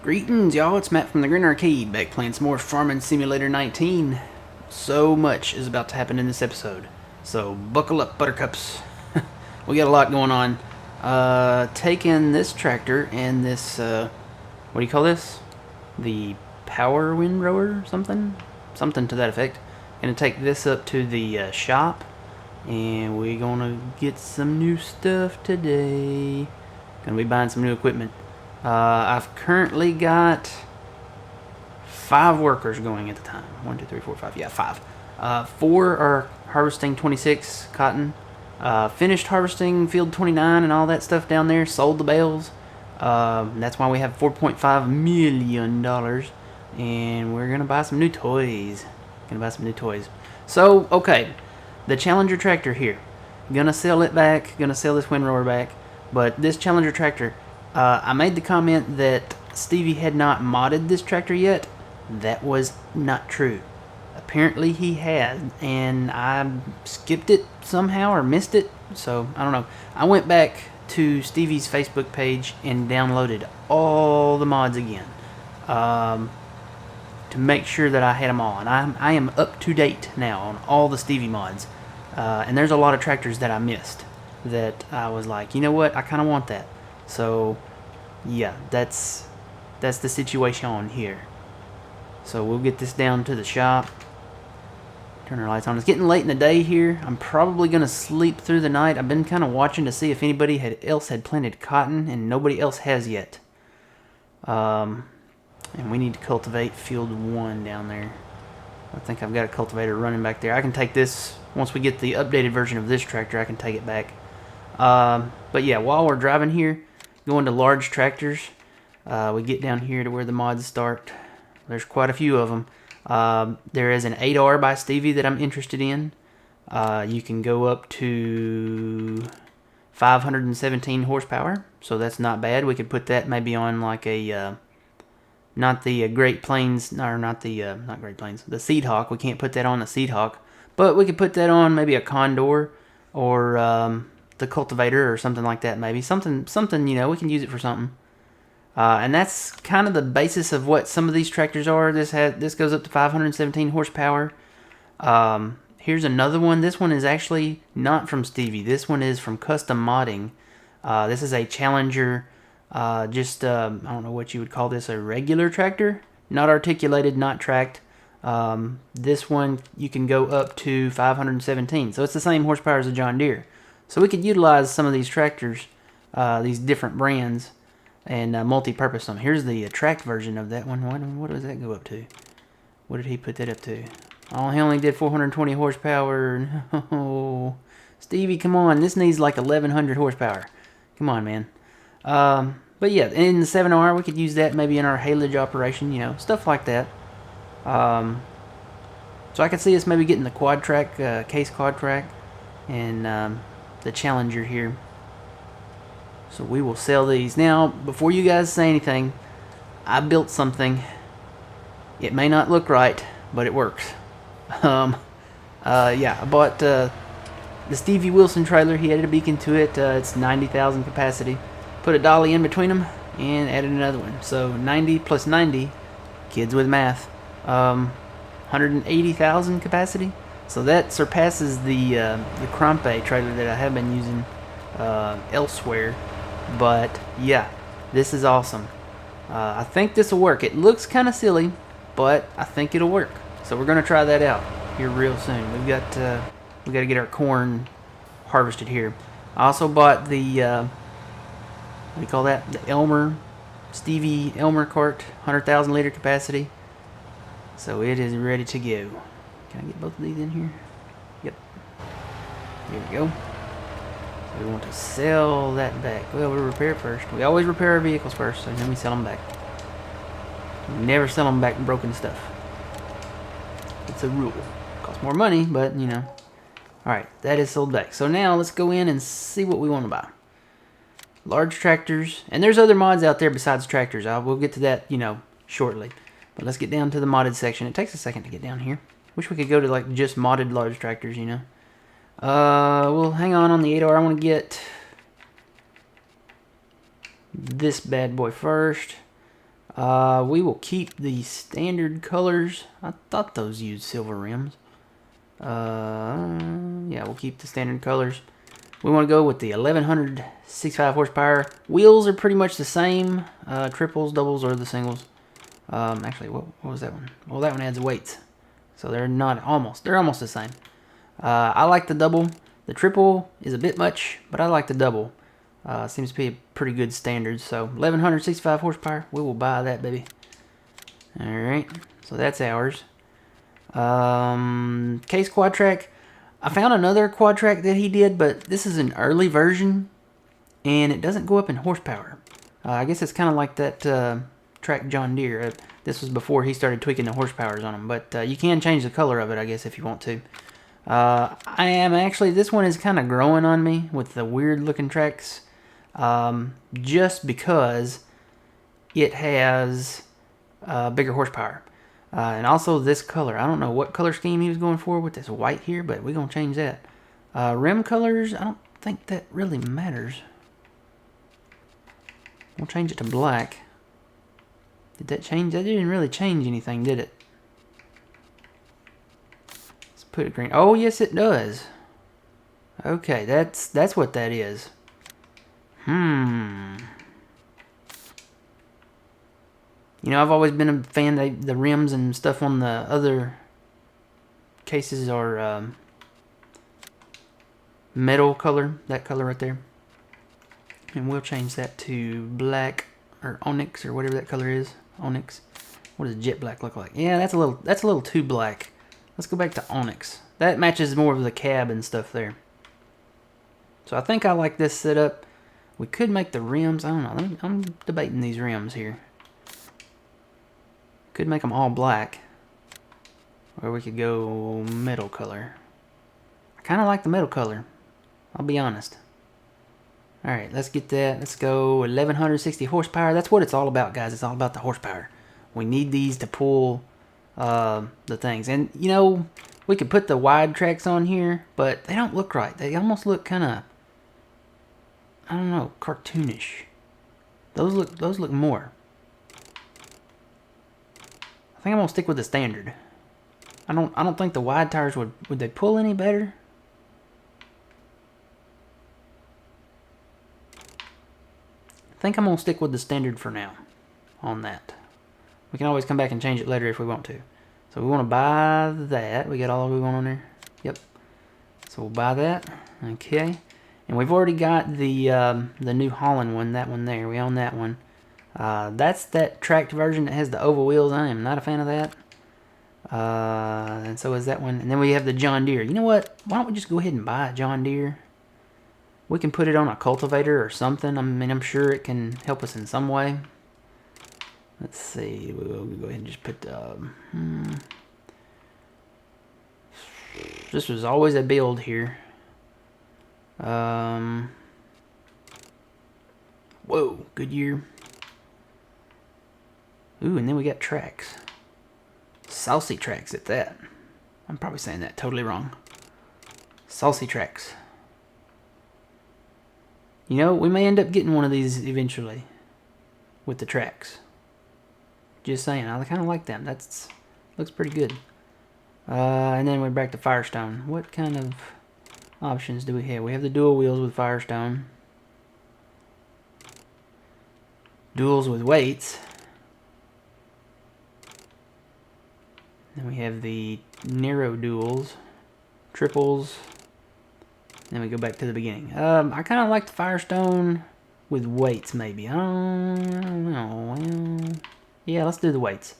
Greetings, y'all. It's Matt from the Green Arcade, back playing some more Farming Simulator 19. So much is about to happen in this episode, so buckle up, buttercups. We got a lot going on. Taking this tractor and this, what do you call this? The power windrower or something? Something to that effect. Gonna take this up to the shop, and we're gonna get some new stuff today. Gonna be buying some new equipment. I've currently got 5 workers going at the time. 1, 2, 3, 4, 5. Yeah, 5. 4 are harvesting 26 cotton. Finished harvesting field 29 and all that stuff down there. Sold the bales. That's why we have $4.5 million. And we're gonna buy some new toys. So, okay, the Challenger tractor here. Gonna sell it back. Gonna sell this windrower back. But this Challenger tractor. I made the comment that Stevie had not modded this tractor yet. That was not true. Apparently he had, and I skipped it somehow or missed it, so I don't know. I went back to Stevie's Facebook page and downloaded all the mods again to make sure that I had them all, and I am up to date now on all the Stevie mods. And there's a lot of tractors that I missed that I was like, you know what, I kind of want that. So, yeah, that's the situation on here. So we'll get this down to the shop. Turn our lights on. It's getting late in the day here. I'm probably going to sleep through the night. I've been kind of watching to see if anybody else had planted cotton, and nobody else has yet. And we need to cultivate field 1 down there. I think I've got a cultivator running back there. I can take this, once we get the updated version of this tractor, I can take it back. But yeah, while we're driving here, going to large tractors, we get down here to where the mods start. There's quite a few of them. There is an 8R by Stevie that I'm interested in. You can go up to 517 horsepower, so that's not bad. We could put that maybe on like a, not the Great Plains, or not Great Plains, the Seed Hawk. We can't put that on the Seed Hawk, but we could put that on maybe a Condor or the cultivator or something like that. Maybe something, you know, we can use it for something. And that's kind of the basis of what some of these tractors are. This goes up to 517 horsepower. Here's another one. This one is actually not from Stevie. This one is from Custom Modding. This is a Challenger, I don't know what you would call this, a regular tractor. Not articulated, not tracked. This one you can go up to 517. So it's the same horsepower as a John Deere. So we could utilize some of these tractors, these different brands, and multi-purpose them. Here's the tracked version of that one. What does that go up to? What did he put that up to? Oh, he only did 420 horsepower. No. Stevie, come on. This needs like 1100 horsepower. Come on, man. But yeah, in the 7R, we could use that maybe in our haylage operation, you know, stuff like that. So I could see us maybe getting the quad track, case quad track, and the Challenger here. So we will sell these. Now, before you guys say anything, I built something. It may not look right, but it works. Yeah, I bought the Stevie Wilson trailer. He added a beacon to it. It's 90,000 capacity. Put a dolly in between them and added another one. So 90 plus 90, kids with math, 180,000 capacity. So that surpasses the Crampe trailer that I have been using elsewhere. But yeah, this is awesome. I think this will work. It looks kind of silly, but I think it'll work. So we're gonna try that out here real soon. We got to get our corn harvested here. I also bought the what do you call that? The Stevie Elmer cart, 100,000 liter capacity. So it is ready to go. Can I get both of these in here? Yep. Here we go. So we want to sell that back. Well, we'll repair first. We always repair our vehicles first, and then we sell them back. We never sell them back broken stuff. It's a rule. Costs more money, but you know. Alright, that is sold back. So now let's go in and see what we want to buy. Large tractors. And there's other mods out there besides tractors. We'll get to that, you know, shortly. But let's get down to the modded section. It takes a second to get down here. Wish we could go to like just modded large tractors, you know. We'll hang on the 8R. I want to get this bad boy first. We will keep the standard colors. I thought those used silver rims. Yeah, we'll keep the standard colors. We want to go with the 1165 horsepower. Wheels are pretty much the same. Triples, doubles, or the singles. Actually, what was that one? Well, that one adds weights, so they're not almost. They're almost the same. I like the double. The triple is a bit much, but I like the double. Seems to be a pretty good standard. So 1165 horsepower. We will buy that, baby. All right. So that's ours. Case quad track. I found another quad track that he did, but this is an early version, and it doesn't go up in horsepower. I guess it's kind of like that track John Deere. This was before he started tweaking the horsepowers on them, but you can change the color of it, I guess, if you want to. I am actually, this one is kind of growing on me with the weird looking tracks, just because it has bigger horsepower. And also this color. I don't know what color scheme he was going for with this white here, but we're going to change that. Rim colors, I don't think that really matters. We'll change it to black. Did that change? That didn't really change anything, did it? Let's put it green. Oh, yes, it does. Okay, that's what that is. You know, I've always been a fan of the rims and stuff on the other cases are metal color, that color right there. And we'll change that to black or onyx or whatever that color is. Onyx. What does jet black look like? Yeah, that's a little too black. Let's go back to onyx. That matches more of the cab and stuff there. So I think I like this setup. We could make the rims, I don't know. I'm debating these rims here. Could make them all black, or we could go metal color. I kind of like the metal color, I'll be honest. Alright, let's get that. Let's go 1160 horsepower. That's what it's all about, guys. It's all about the horsepower. We need these to pull the things. And, you know, we could put the wide tracks on here, but they don't look right. They almost look kind of, I don't know, cartoonish. Those look more. I think I'm gonna stick with the standard. I don't think the wide tires would they pull any better? I think I'm gonna stick with the standard for now on that. We can always come back and change it later if we want to. So we want to buy that. We got all we want on there. Yep. So we'll buy that. Okay. And we've already got the New Holland one. That one there. We own that one. That's that tracked version that has the oval wheels. I am not a fan of that. And so is that one. And then we have the John Deere. You know what? Why don't we just go ahead and buy a John Deere? We can put it on a cultivator or something. I mean, I'm sure it can help us in some way. Let's see. We'll go ahead and just put this was always a build here. Whoa, Goodyear. Ooh, and then we got tracks. Saucy tracks at that. I'm probably saying that totally wrong. Saucy tracks. You know, we may end up getting one of these eventually. With the tracks. Just saying, I kind of like them. That's looks pretty good. And then we're back to Firestone. What kind of options do we have? We have the dual wheels with Firestone. Duals with weights. Then we have the narrow duals, triples. Then we go back to the beginning. I kind of like the Firestone with weights, maybe. I don't know. Well, yeah, let's do the weights.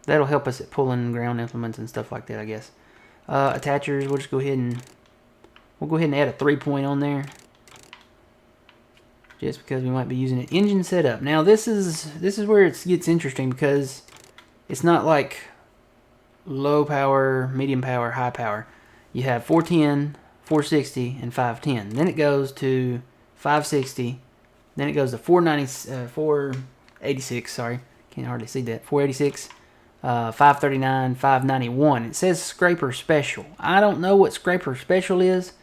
That'll help us at pulling ground implements and stuff like that, I guess. Attachers, we'll just go ahead and add a 3-point on there, just because we might be using it. Engine setup. Now this is where it gets interesting, because it's not like low power, medium power, high power. You have 410, 460, and 510. Then it goes to 560. Then it goes to 486. Sorry, can't hardly see that. 486, 539, 591. It says scraper special. I don't know what scraper special is,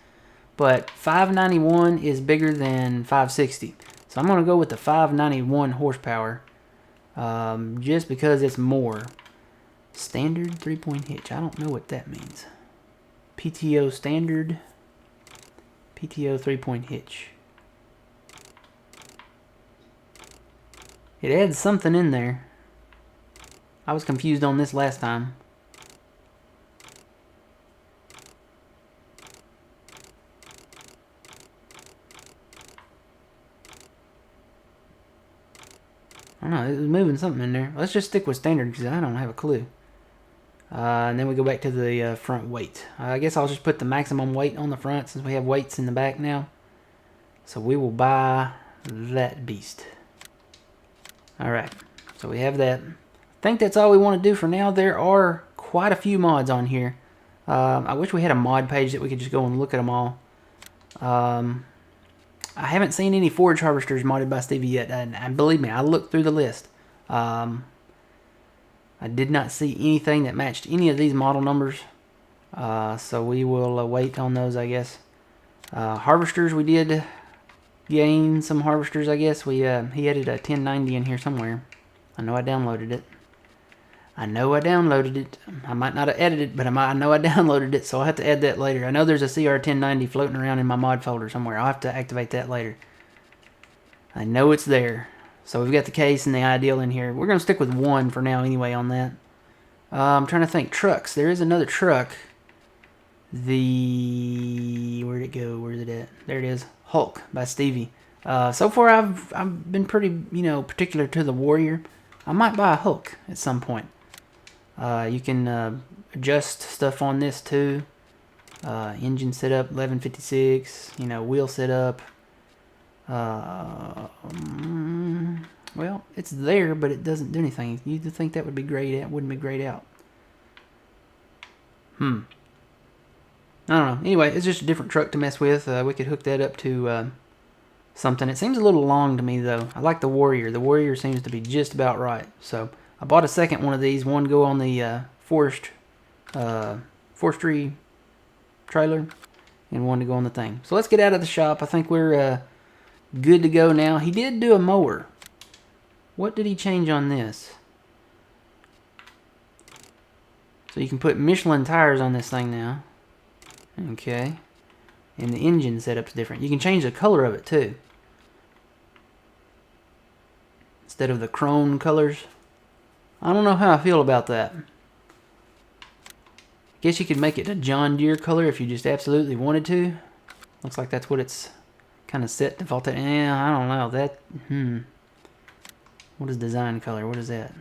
but 591 is bigger than 560. So I'm going to go with the 591 horsepower. just because it's more. Standard 3-point hitch. I don't know what that means. PTO standard. PTO 3-point hitch. It adds something in there. I was confused on this last time. I don't know, it was moving something in there. Let's just stick with standard because I don't have a clue. And then we go back to the front weight. I guess I'll just put the maximum weight on the front since we have weights in the back now. So we will buy that beast. Alright, so we have that. I think that's all we want to do for now. There are quite a few mods on here. I wish we had a mod page that we could just go and look at them all. I haven't seen any forage harvesters modded by Stevie yet, and believe me, I looked through the list. I did not see anything that matched any of these model numbers, so we will wait on those, I guess. Harvesters, we did gain some harvesters, I guess. He added a 1090 in here somewhere. I know I downloaded it. I might not have edited it, but I know I downloaded it, so I'll have to add that later. I know there's a CR1090 floating around in my mod folder somewhere. I'll have to activate that later. I know it's there. So we've got the case and the ideal in here. We're going to stick with one for now anyway on that. I'm trying to think. Trucks. There is another truck. Where'd it go? Where's it at? There it is. Hulk by Stevie. So far I've been pretty, particular to the Warrior. I might buy a Hulk at some point. You can adjust stuff on this too. Engine setup 1156. Wheel setup. Well, it's there, but it doesn't do anything. You'd think that would be grayed out. Wouldn't be grayed out. I don't know. Anyway, it's just a different truck to mess with. We could hook that up to something. It seems a little long to me, though. I like the Warrior. The Warrior seems to be just about right. So I bought a second one of these. One go on the forestry trailer, and one to go on the thing. So let's get out of the shop. I think we're good to go now. He did do a mower. What did he change on this? So you can put Michelin tires on this thing now. Okay. And the engine setup's different. You can change the color of it too. Instead of the chrome colors. I don't know how I feel about that. Guess you could make it a John Deere color if you just absolutely wanted to. Looks like that's what it's kind of set default to. I don't know. What is design color? What is that?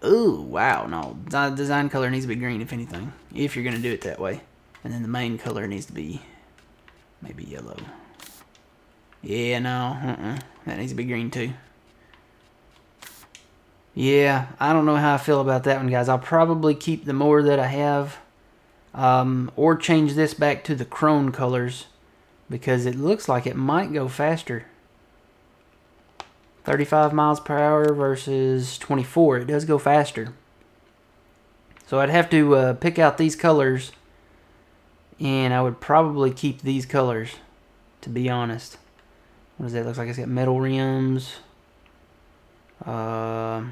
Ooh, wow. No, design color needs to be green, if anything. If you're going to do it that way. And then the main color needs to be maybe yellow. Yeah, no. That needs to be green, too. Yeah, I don't know how I feel about that one, guys. I'll probably keep the mower that I have. Or change this back to the chrome colors. Because it looks like it might go faster. 35 miles per hour versus 24. It does go faster. So I'd have to pick out these colors. And I would probably keep these colors, to be honest. What does that look like? It's got metal rims. I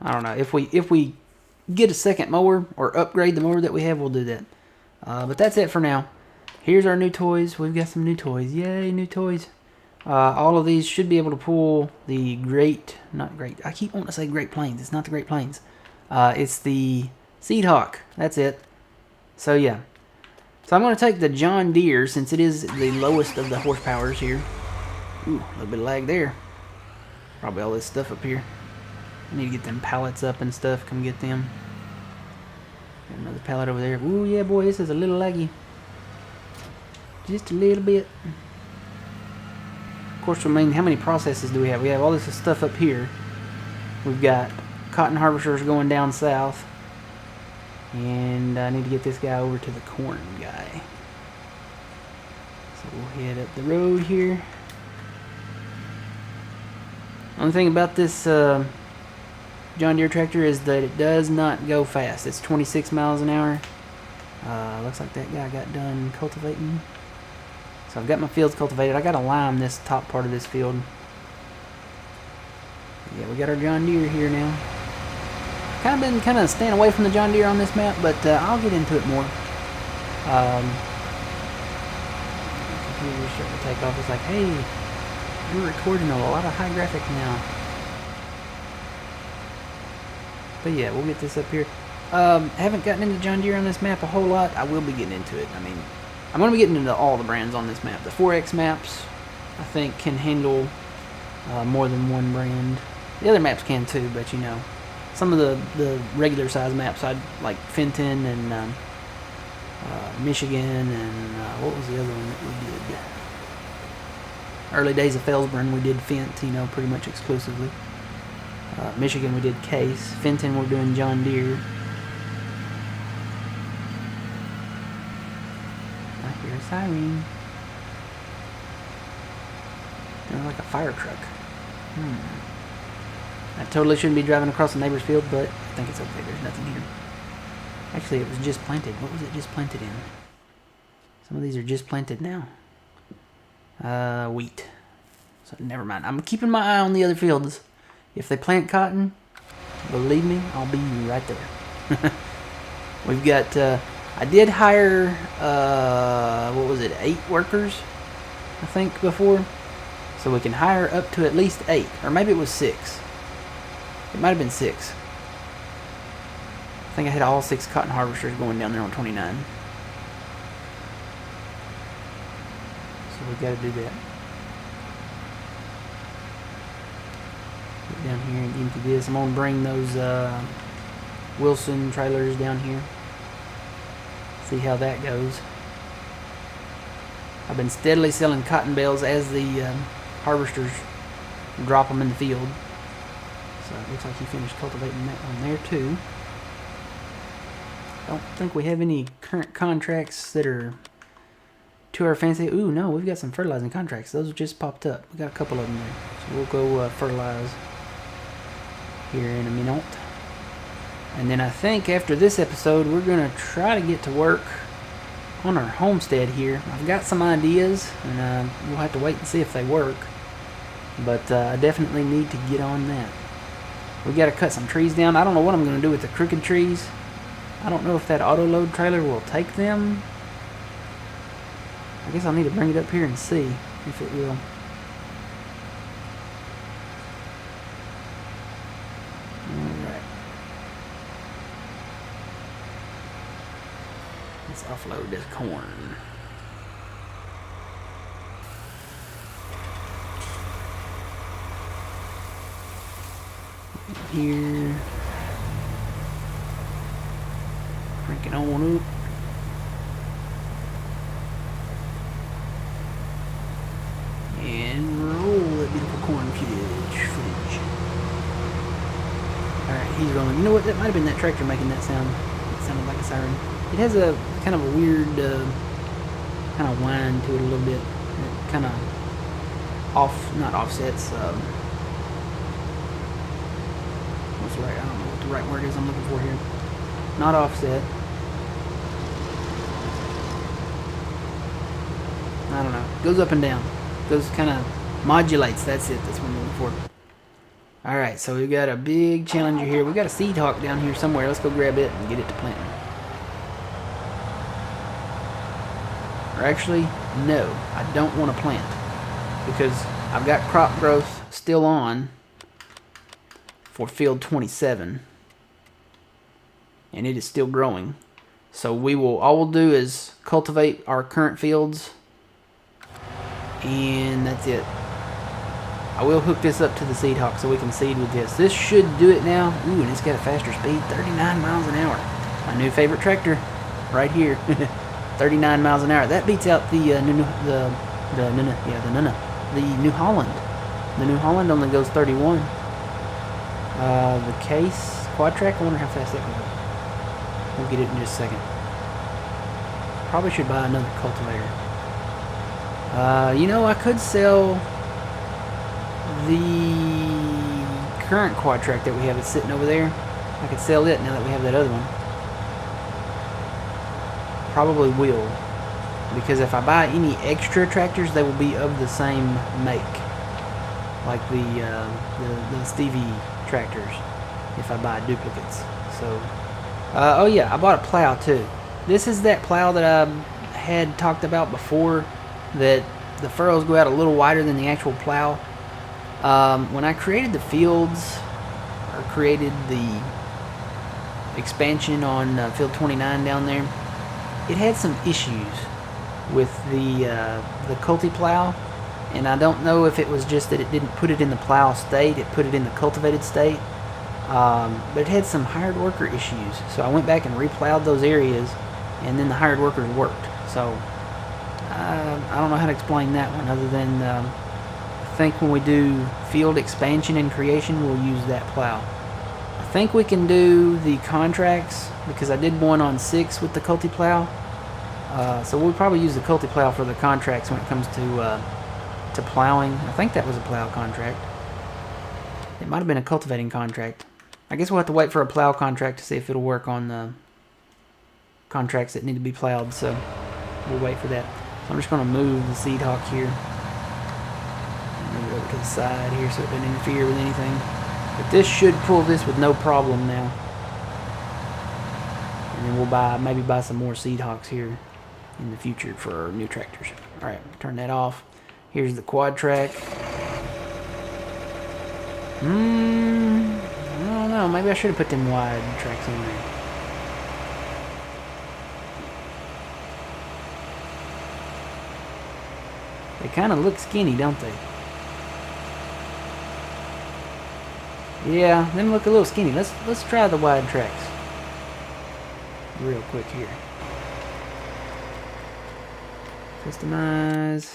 don't know. If we get a second mower or upgrade the mower that we have, we'll do that. But that's it for now. Here's our new toys. We've got some new toys. Yay, new toys. All of these should be able to pull the I keep wanting to say Great Plains. It's not the Great Plains. It's the Seed Hawk. That's it. So yeah. So I'm going to take the John Deere since it is the lowest of the horsepowers here. Ooh, a little bit of lag there. Probably all this stuff up here. I need to get them pallets up and stuff. Come get them. Got another pallet over there. Ooh, yeah, boy, this is a little laggy. Just a little bit. Of course, I mean, how many processes do we have? We have all this stuff up here. We've got cotton harvesters going down south. And I need to get this guy over to the corn guy. So we'll head up the road here. Only thing about this John Deere tractor is that it does not go fast. It's 26 miles an hour. Looks like that guy got done cultivating. So I've got my fields cultivated. I got to lime this top part of this field. Yeah, we got our John Deere here now. Been staying away from the John Deere on this map, but I'll get into it more. Computer's starting to take off. It's like, hey, you're recording a lot of high graphic now. But yeah, we'll get this up here. Haven't gotten into John Deere on this map a whole lot. I will be getting into it. I mean, I'm going to be getting into all the brands on this map. The 4X maps, I think, can handle more than one brand. The other maps can too, but you know, some of the regular size maps, I'd like Fenton and Michigan and what was the other one that we did? Early days of Felsburn, we did Fent, you know, pretty much exclusively. Michigan, we did Case. Fenton, we're doing John Deere. I hear a siren. They're like a fire truck. I totally shouldn't be driving across the neighbor's field, but I think it's okay. There's nothing here. Actually, it was just planted. What was it just planted in? Some of these are just planted now. Wheat. So never mind. I'm keeping my eye on the other fields. If they plant cotton, believe me, I'll be right there. We've got, I did hire, what was it, 8 workers, I think, before. So we can hire up to at least 8, or maybe it was 6. It might have been 6. I think I had all 6 cotton harvesters going down there on 29. So we got to do that. Get down here and empty this. I'm going to bring those Wilson trailers down here. See how that goes. I've been steadily selling cotton bales as the harvesters drop them in the field. So it looks like he finished cultivating that one there too. Don't think we have any current contracts that are to our fancy. Ooh, no, we've got some fertilizing contracts. Those just popped up. We got a couple of them there. So we'll go fertilize here in a minute. And then I think after this episode, we're going to try to get to work on our homestead here. I've got some ideas, and we'll have to wait and see if they work. But I definitely need to get on that. We got to cut some trees down. I don't know what I'm going to do with the crooked trees. I don't know if that auto load trailer will take them. I guess I'll need to bring it up here and see if it will. Alright. Let's offload this corn. Here. Crank it on up. And roll that beautiful corn footage. Alright, he's rolling. You know what? That might have been that tractor making that sound. It sounded like a siren. It has a kind of a weird kind of whine to it a little bit. It kind of not offsets. What's the right? I don't know what the right word is I'm looking for here. Not offset. I don't know. Goes up and down. Goes kind of modulates. That's it. That's what I'm looking for. Alright, so we've got a big Challenger here. We've got a seed hawk down here somewhere. Let's go grab it and get it to planting. Or actually, no. I don't want to plant. Because I've got crop growth still on for field 27. And it is still growing. So all we'll do is cultivate our current fields. And that's it. I will hook this up to the seed hawk so we can seed with this. This should do it now. Ooh, and it's got a faster speed, 39 miles an hour. My new favorite tractor, right here, 39 miles an hour. That beats out the New Holland. The New Holland only goes 31. The Case Quadtrac, I wonder how fast that can go. We'll get it in just a second. Probably should buy another cultivator. You know, I could sell the current Quadtrac that we have. It's sitting over there. I could sell it now that we have that other one. Probably will. Because if I buy any extra tractors, they will be of the same make. like the Stevie tractors if I buy duplicates. So, oh yeah, I bought a plow too. This is that plow that I had talked about before, that the furrows go out a little wider than the actual plow. When I created the fields, or created the expansion on field 29 down there, it had some issues with the culti plow, and I don't know if it was just that it didn't put it in the plow state, it put it in the cultivated state, but it had some hired worker issues. So I went back and replowed those areas, and then the hired workers worked. So I don't know how to explain that one, other than I think when we do field expansion and creation, we'll use that plow. I think we can do the contracts, because I did one on 6 with the culti plow. So we'll probably use the culti plow for the contracts when it comes to plowing. I think that was a plow contract. It might have been a cultivating contract. I guess we'll have to wait for a plow contract to see if it'll work on the contracts that need to be plowed. So we'll wait for that. So I'm just going to move the seed hawk here. Move it over to the side here so it doesn't interfere with anything. But this should pull this with no problem now. And then we'll maybe buy some more seed hawks here in the future for our new tractors. Alright, turn that off. Here's the quad track. I don't know, maybe I should have put them wide tracks in there. They kind of look skinny, don't they? Yeah, them look a little skinny. Let's try the wide tracks real quick here. Customize.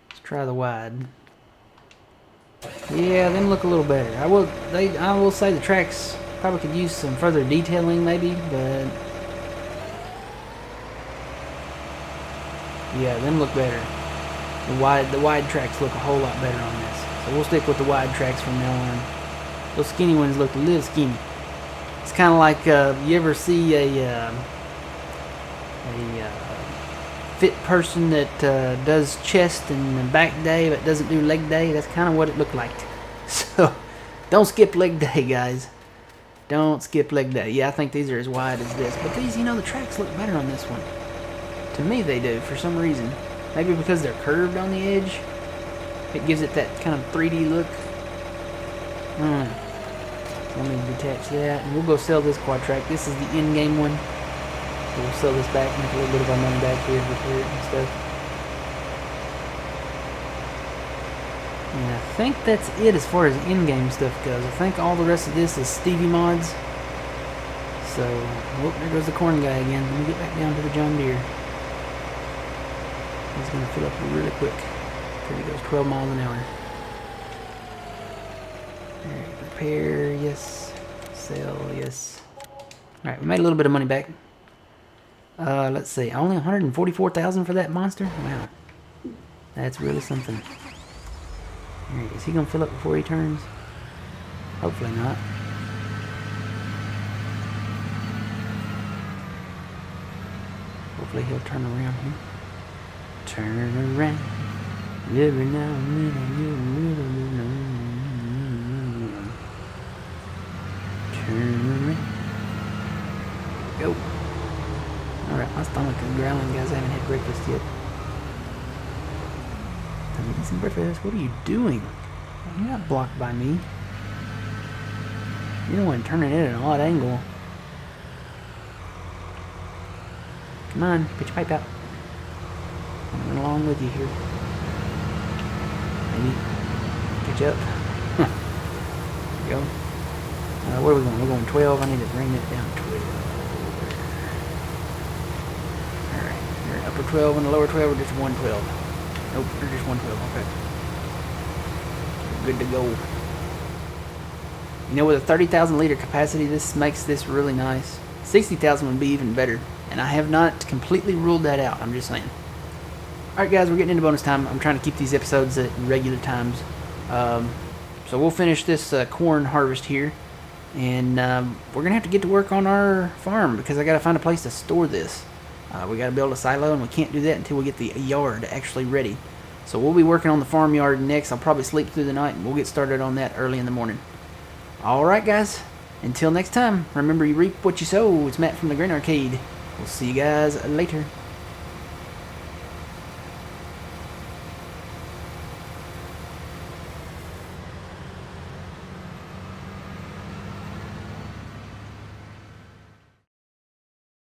Let's try the wide. Yeah, them look a little better. I will say the tracks probably could use some further detailing, maybe, but yeah, them look better. The wide tracks look a whole lot better on this. So we'll stick with the wide tracks from now on. Those skinny ones look a little skinny. It's kind of like you ever see a fit person that does chest and back day but doesn't do leg day? That's kind of what it looked like. So don't skip leg day, guys. Don't skip leg day. Yeah, I think these are as wide as this. But these, the tracks look better on this one. To me, they do, for some reason. Maybe because they're curved on the edge. It gives it that kind of 3D look. So let me detach that. And we'll go sell this quad track. This is the in-game one. So we'll sell this back, make a little bit of our money back here, repair it and stuff. And I think that's it as far as in-game stuff goes. I think all the rest of this is Stevie mods. So, oh, there goes the corn guy again. Let me get back down to the John Deere. He's going to fill up really quick. There he goes, 12 miles an hour. Alright, repair, yes. Sell, yes. Alright, we made a little bit of money back. Let's see, only $144,000 for that monster? Wow. That's really something. Alright, is he going to fill up before he turns? Hopefully not. Hopefully he'll turn around here. Turn around. Every now and then. Turn around. Go. Alright, my stomach is growling, guys. I haven't had breakfast yet. I'm eating some breakfast. What are you doing? You're not blocked by me. You're the one turning it at an odd angle. Come on, put your pipe out. I'm coming along with you here. Maybe catch up. There we go. Where are we going? We're going 12. I need to bring that down to 12. Alright, you're upper 12 and the lower 12 or just 112? Nope, you're just 112. Okay. Good to go. With a 30,000 liter capacity, this makes this really nice. 60,000 would be even better. And I have not completely ruled that out. I'm just saying. Alright guys, we're getting into bonus time. I'm trying to keep these episodes at regular times. So we'll finish this corn harvest here. And we're going to have to get to work on our farm because I got to find a place to store this. We got to build a silo, and we can't do that until we get the yard actually ready. So we'll be working on the farmyard next. I'll probably sleep through the night, and we'll get started on that early in the morning. Alright guys, until next time, remember you reap what you sow. It's Matt from the Green Arcade. We'll see you guys later.